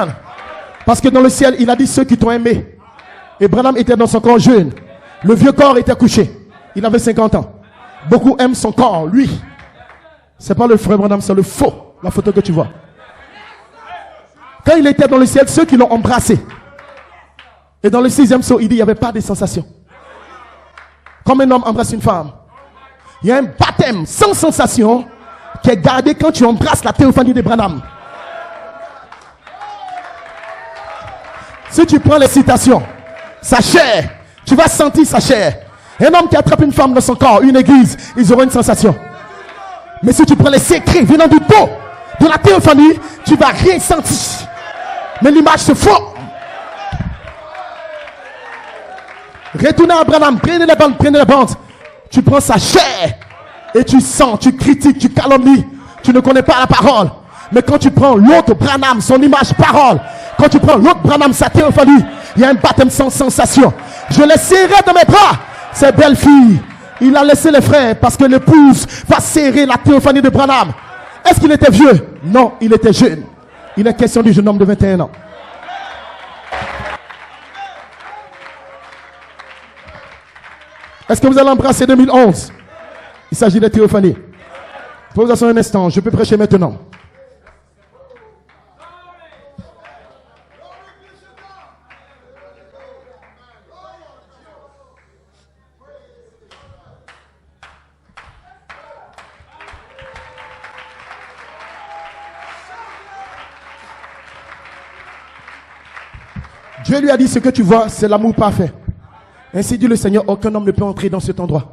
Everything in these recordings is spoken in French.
Amen. Parce que dans le ciel, il a dit ceux qui t'ont aimé. Et Branham était dans son corps jeune. Le vieux corps était couché. Il avait 50 ans. Beaucoup aiment son corps, lui. C'est pas le frère Branham, c'est le faux. La photo que tu vois. Quand il était dans le ciel, ceux qui l'ont embrassé. Et dans le 6e saut, il dit il n'y avait pas de sensation. Comme un homme embrasse une femme. Il y a un baptême sans sensation qui est gardé quand tu embrasses la théophanie de Branham. Si tu prends les citations, sa chair, tu vas sentir sa chair. Un homme qui attrape une femme dans son corps, une église, ils auront une sensation. Mais si tu prends les secrets venant du dos de la théophanie, tu vas rien sentir. Mais l'image se forme. Retournez à Branham, prenez les bandes. Tu prends sa chair et tu sens, tu critiques, tu calomnies. Tu ne connais pas la parole. Mais quand tu prends l'autre Branham, son image parole, quand tu prends l'autre Branham, sa théophanie, il y a un baptême sans sensation. Je les serrai dans mes bras, ces belles filles. Il a laissé les frères parce que l'épouse va serrer la théophanie de Branham. Est-ce qu'il était vieux? Non, il était jeune. Il est question du jeune homme de 21 ans. Est-ce que vous allez embrasser 2011? Il s'agit de théophanie. Posez un instant, je peux prêcher maintenant. Dieu lui a dit ce que tu vois, c'est l'amour parfait. Ainsi dit le Seigneur, aucun homme ne peut entrer dans cet endroit.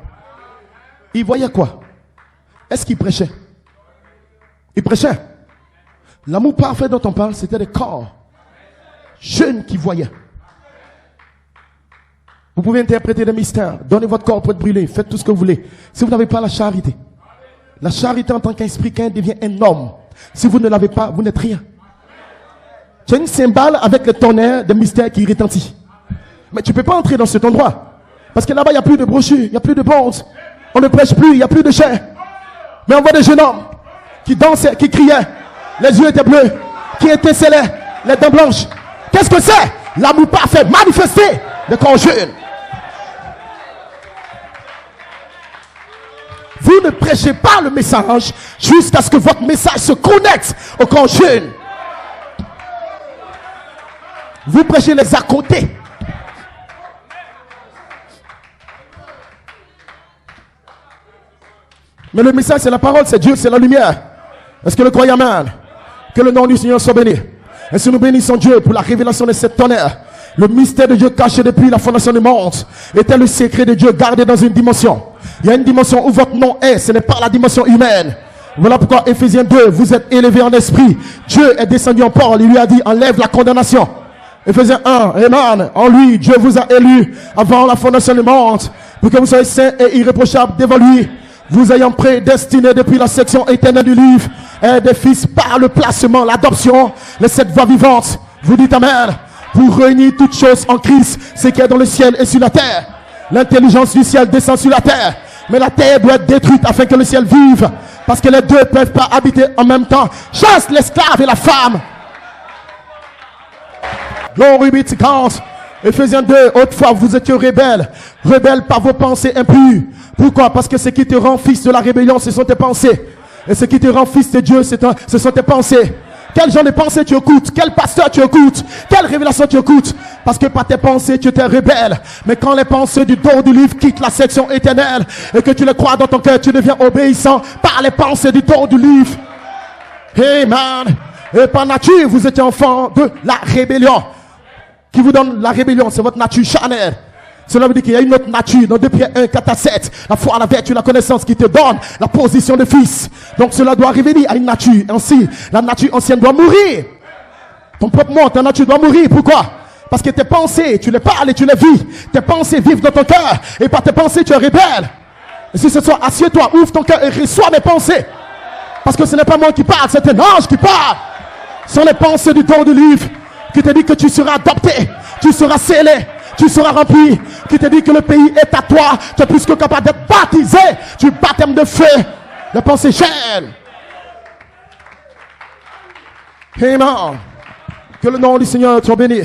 Il voyait quoi? Est-ce qu'il prêchait? Il prêchait. L'amour parfait dont on parle, c'était des corps jeunes qui voyaient. Vous pouvez interpréter des mystères. Donnez votre corps pour être brûlé. Faites tout ce que vous voulez. Si vous n'avez pas la charité en tant qu'esprit, quand devient un homme, si vous ne l'avez pas, vous n'êtes rien. Tu as une cymbale avec le tonnerre de mystère qui retentit. Mais tu ne peux pas entrer dans cet endroit. Parce que là-bas, il n'y a plus de brochures, il n'y a plus de bondes. On ne prêche plus, il n'y a plus de chair. Mais on voit des jeunes hommes qui dansaient, qui criaient. Les yeux étaient bleus, qui étincelaient, les dents blanches. Qu'est-ce que c'est? L'amour parfait, manifesté de corps jeune. Vous ne prêchez pas le message jusqu'à ce que votre message se connecte au corps jeune. Vous prêchez les à côté. Mais le message, c'est la parole, c'est Dieu, c'est la lumière. Est-ce que le croyez, amen? Que le nom du Seigneur soit béni. Et si nous bénissons Dieu pour la révélation de cette tonnerre, le mystère de Dieu caché depuis la fondation du monde était le secret de Dieu gardé dans une dimension. Il y a une dimension où votre nom est, ce n'est pas la dimension humaine. Voilà pourquoi Éphésiens 2, vous êtes élevés en esprit. Dieu est descendu en Paul, il lui a dit, enlève la condamnation. Éphésiens 1, amen. En lui, Dieu vous a élus avant la fondation du monde, pour que vous soyez saints et irréprochables devant lui, vous ayant prédestiné depuis la section éternelle du livre, et des fils par le placement, l'adoption, les 7 voix vivantes. Vous dites amen. Pour réunir toutes choses en Christ, ce qui est dans le ciel et sur la terre. L'intelligence du ciel descend sur la terre, mais la terre doit être détruite afin que le ciel vive, parce que les deux ne peuvent pas habiter en même temps. Chasse l'esclave et la femme. Glory be to God. Éphésiens 2, autrefois vous étiez rebelles par vos pensées impures. Pourquoi? Parce que ce qui te rend fils de la rébellion, ce sont tes pensées. Et ce qui te rend fils de Dieu, ce sont tes pensées. Quel genre de pensée tu écoutes? Quel pasteur tu écoutes? Quelle révélation tu écoutes? Parce que par tes pensées, tu étais rebelle. Mais quand les pensées du dos du livre quittent la section éternelle et que tu les crois dans ton cœur, tu deviens obéissant par les pensées du dos du livre. Amen. Et par nature, vous étiez enfant de la rébellion. Qui vous donne la rébellion? C'est votre nature charnelle. Cela veut dire qu'il y a une autre nature. Dans 2 Pierre 1, 4 à 7. La foi, la vertu, la connaissance qui te donne la position de fils. Donc cela doit revenir à une nature. Ainsi, la nature ancienne doit mourir. Ton propre monde, ta nature doit mourir. Pourquoi? Parce que tes pensées, tu les parles et tu les vis. Tes pensées vivent dans ton cœur. Et par tes pensées, tu es rebelle. Et si ce soir, assieds-toi, ouvre ton cœur et reçois mes pensées. Parce que ce n'est pas moi qui parle, c'est un ange qui parle. Ce sont les pensées du don du livre qui te dit que tu seras adopté, tu seras scellé, tu seras rempli, qui te dit que le pays est à toi, tu es plus que capable d'être baptisé du baptême de feu. Les pensées gênent. Amen. Que le nom du Seigneur soit béni.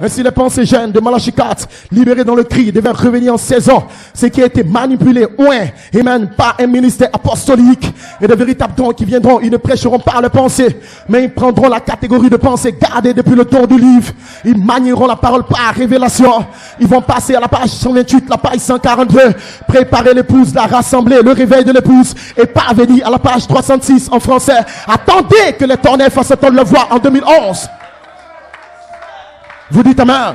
Ainsi les pensées gênes de Malachie 4, libérés dans le cri, devaient revenir en saison. Ce qui a été manipulé, amen, par un ministère apostolique. Et de véritables dons qui viendront, ils ne prêcheront pas les pensées, mais ils prendront la catégorie de pensées gardées depuis le temps du livre. Ils manieront la parole par révélation. Ils vont passer à la page 128, la page 142. Préparer l'épouse, la rassembler, le réveil de l'épouse. Et parvenir à la page 306 en français. Attendez que les tonnerres fassent entendre le voix en 2011. Vous dites amen.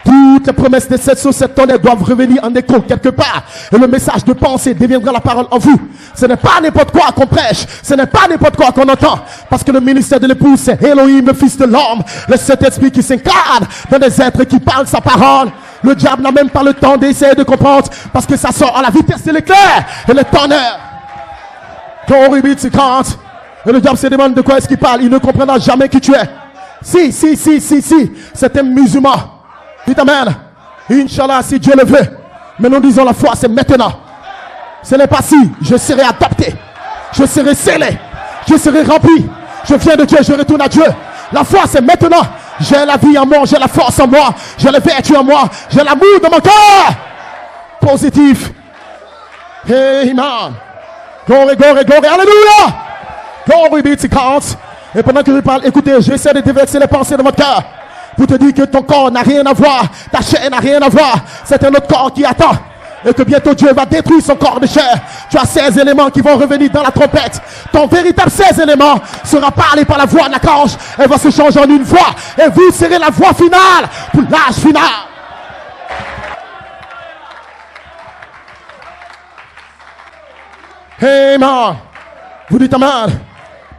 Toutes les promesses de cette sur cette tonnerre doivent revenir en écho quelque part. Et le message de pensée deviendra la parole en vous. Ce n'est pas n'importe quoi qu'on prêche. Ce n'est pas n'importe quoi qu'on entend. Parce que le ministère de l'épouse, c'est Elohim, le fils de l'homme. Le Saint-Esprit qui s'incarne dans des êtres qui parlent sa parole. Le diable n'a même pas le temps d'essayer de comprendre. Parce que ça sort à la vitesse de l'éclair. Et le tonnerre. Quand on rebite, c'est quand. Et le diable se demande de quoi est-ce qu'il parle. Il ne comprendra jamais qui tu es. Si, c'est un musulman. Dites amen. Inch'Allah, si Dieu le veut. Mais nous disons la foi, c'est maintenant. Ce n'est pas si, je serai adopté. Je serai scellé. Je serai rempli. Je viens de Dieu, je retourne à Dieu. La foi, c'est maintenant. J'ai la vie en moi, j'ai la force en moi. J'ai la vertu en moi. J'ai l'amour dans mon cœur. Positif. Amen. Glory, glory, glory. Alléluia. Glory be to God. Et pendant que je parle, écoutez, j'essaie de déverser les pensées de votre cœur pour te dire que ton corps n'a rien à voir, ta chair n'a rien à voir. C'est un autre corps qui attend. Et que bientôt Dieu va détruire son corps de chair. Tu as 16 éléments qui vont revenir dans la trompette. Ton véritable 16 éléments sera parlé par la voix de l'archange. Elle va se changer en une voix. Et vous serez la voix finale pour l'âge final. Amen. Vous dites amen.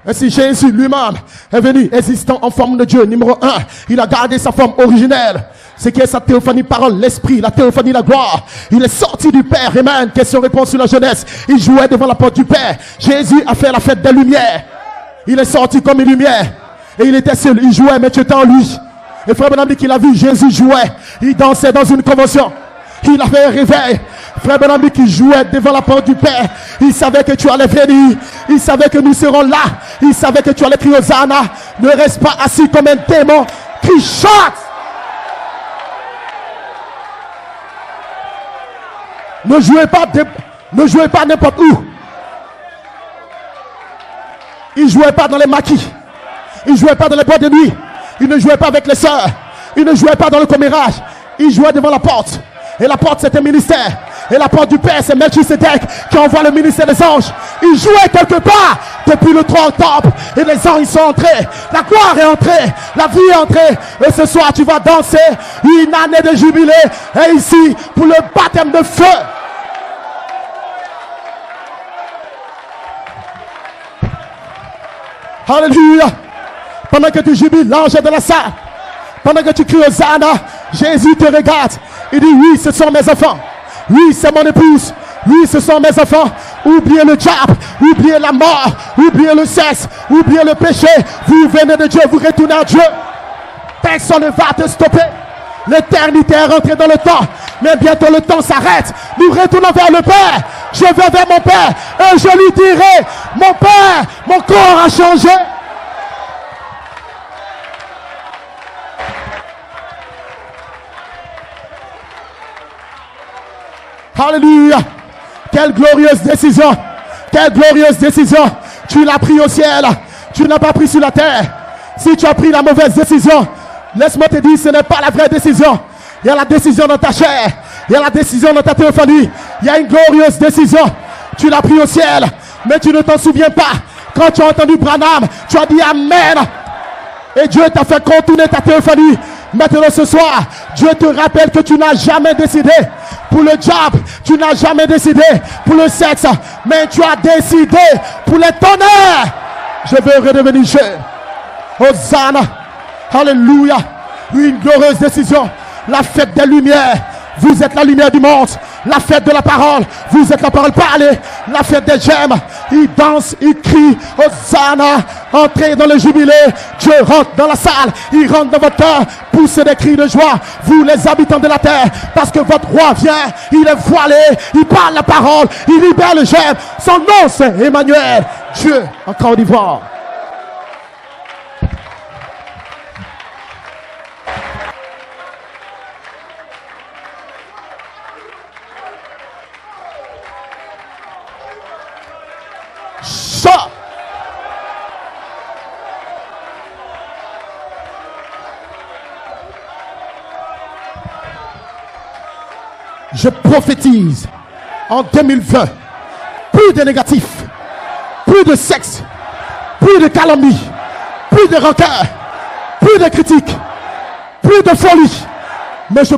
Ainsi Jésus lui-même est venu existant en forme de Dieu. Numéro 1, il a gardé sa forme originelle. Ce qui est sa théophanie parole, l'esprit, la théophanie, la gloire. Il est sorti du Père. Amen. Question-réponse sur la jeunesse. Il jouait devant la porte du Père. Jésus a fait la fête des lumières. Il est sorti comme une lumière. Et il était seul. Il jouait, mais tu étais en lui. Et frère Benham dit qu'il a vu Jésus jouer. Il dansait dans une convention. Il avait un réveil. Frère Benham dit qu'il jouait devant la porte du Père. Il savait que tu allais venir. Il savait que nous serons là. Il savait que tu allais crier Hosanna. Ne reste pas assis comme un démon qui chante. Ne jouez pas n'importe où. Il ne jouait pas dans les maquis. Il ne jouait pas dans les boîtes de nuit. Il ne jouait pas avec les sœurs. Il ne jouait pas dans le commérage. Il jouait devant la porte. Et la porte, c'est un ministère. Et la porte du Père, c'est Melchisedec qui envoie le ministère des anges. Il jouait quelque part depuis le trône temple. Et les anges, ils sont entrés. La gloire est entrée. La vie est entrée. Et ce soir, tu vas danser une année de jubilé. Et ici, pour le baptême de feu. Alléluia. Pendant que tu jubiles, l'ange est dans la salle. Pendant que tu cries Hosanna, Jésus te regarde. Il dit, oui, ce sont mes enfants. Oui, c'est mon épouse. Oui, ce sont mes enfants. Oubliez le diable. Oubliez la mort. Oubliez le sexe. Oubliez le péché. Vous venez de Dieu. Vous retournez à Dieu. Personne ne va te stopper. L'éternité est rentrée dans le temps. Mais bientôt le temps s'arrête. Nous retournons vers le Père. Je vais vers mon Père. Et je lui dirai, mon Père, mon corps a changé. Alléluia. Quelle glorieuse décision. Quelle glorieuse décision. Tu l'as pris au ciel. Tu n'as pas pris sur la terre. Si tu as pris la mauvaise décision, laisse-moi te dire, ce n'est pas la vraie décision. Il y a la décision dans ta chair. Il y a la décision dans ta théophanie. Il y a une glorieuse décision. Tu l'as pris au ciel. Mais tu ne t'en souviens pas. Quand tu as entendu Branham, tu as dit Amen. Et Dieu t'a fait contourner ta théophanie. Maintenant ce soir, Dieu te rappelle que tu n'as jamais décidé pour le diable, tu n'as jamais décidé pour le sexe, mais tu as décidé pour les tonnerres. Je veux redevenir jeune. Hosanna. Alléluia. Une glorieuse décision. La fête des lumières. Vous êtes la lumière du monde. La fête de la parole. Vous êtes la parole parlée. La fête des gemmes. Ils dansent, ils crient. Hosanna. Entrez dans le jubilé. Dieu rentre dans la salle. Il rentre dans votre cœur. Poussez des cris de joie. Vous les habitants de la terre. Parce que votre roi vient. Il est voilé. Il parle la parole. Il libère le gemme. Son nom c'est Emmanuel. Dieu en Côte d'Ivoire. Je prophétise en 2020. Plus de négatif, plus de sexe, plus de calomnie, plus de rancœur, plus de critiques, plus de folie. Mais je